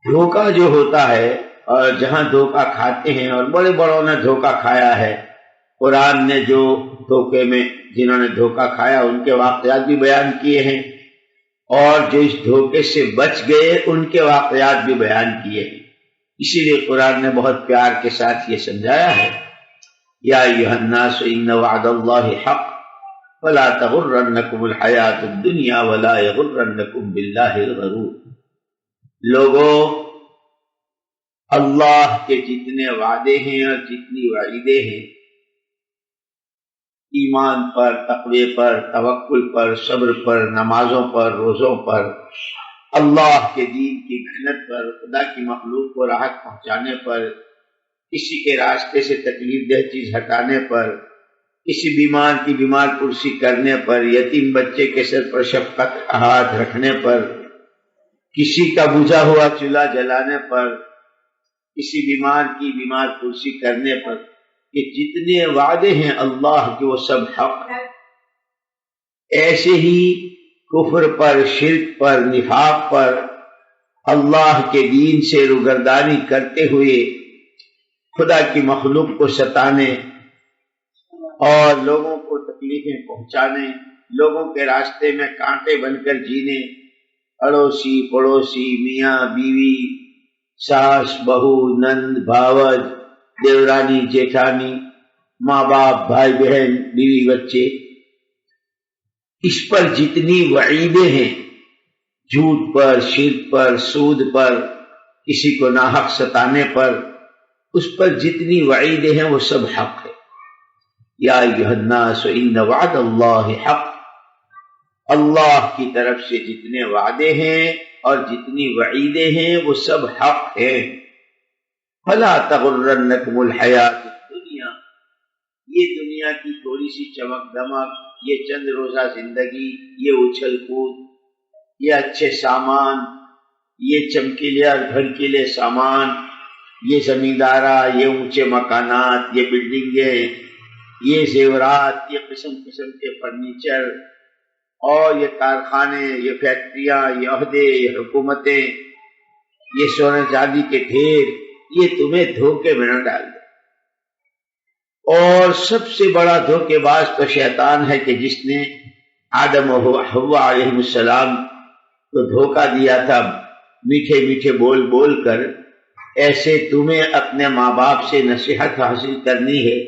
دھوکہ جو ہوتا ہے اور جہاں دھوکہ کھاتے ہیں، اور بڑے بڑوں نے دھوکہ کھایا ہے، قرآن نے جو دھوکے میں جنہوں نے دھوکہ کھایا ان کے واقعات بھی بیان کیے ہیں، اور جو اس دھوکے سے بچ گئے ان کے واقعات بھی بیان کیے ہیں۔ اسی لیے قرآن نے بہت پیار کے ساتھ یہ سمجھایا ہے، یا ایھا الناس ان وعد اللہ حق فلا تغرنکم الحیات الدنیا ولا یغرنکم باللہ الغرور۔ لوگوں، اللہ کے جتنے وعدے ہیں اور جتنی وعیدیں ہیں، ایمان پر، تقوی پر، توکل پر، صبر پر، نمازوں پر، روزوں پر، اللہ کے دین کی محنت پر، خدا کی مخلوق کو راحت پہنچانے پر، کسی کے راستے سے تکلیف دہ چیز ہٹانے پر، کسی بیمار کی بیمار پرسی کرنے پر، یتیم بچے کے سر پر شفقت ہاتھ رکھنے پر، کسی کا بجھا ہوا چولہا جلانے پر، کسی بیمار کی بیمار پرسی کرنے پر، کہ جتنے وعدے ہیں اللہ کے وہ سب حق ہے۔ ایسے ہی کفر پر، شرک پر، نفاق پر، اللہ کے دین سے روگردانی کرتے ہوئے خدا کی مخلوق کو ستانے اور لوگوں کو تکلیفیں پہنچانے، لوگوں کے راستے میں کانٹے بن کر جینے، اڑوسی پڑوسی، میاں بیوی، ساس بہو، نند بھاوج، دیورانی جیٹھانی، ماں باپ، بھائی بہن، بیوی بچے، اس پر جتنی وعیدیں ہیں، جھوٹ پر، شرک پر، سود پر، کسی کو ناحق ستانے پر، اس پر جتنی وعیدیں ہیں وہ سب حق ہے۔ یا ایھا الناس ان وعد اللہ حق، اللہ کی طرف سے جتنے وعدے ہیں اور جتنی وعیدیں ہیں وہ سب حق ہیں۔ فلا تغرنکم الحیات الدنیا، یہ دنیا کی تھوڑی سی چمک دمک، یہ چند روزہ زندگی، یہ اچھل کود، یہ اچھے سامان، یہ چمکیلے اور بھڑکیلے سامان، یہ زمیندارہ، یہ اونچے مکانات، یہ بلڈنگیں، یہ زیورات، یہ قسم قسم کے فرنیچر، اور یہ کارخانے، یہ فیکٹریاں، یہ عہدے، یہ حکومتیں، یہ سونے چاندی کے ڈھیر، یہ تمہیں دھوکے میں نہ ڈال دے۔ اور سب سے بڑا دھوکے باز تو شیطان ہے، کہ جس نے آدم و حوا علیہ السلام کو دھوکہ دیا تھا میٹھے میٹھے بول بول کر۔ ایسے تمہیں اپنے ماں باپ سے نصیحت حاصل کرنی ہے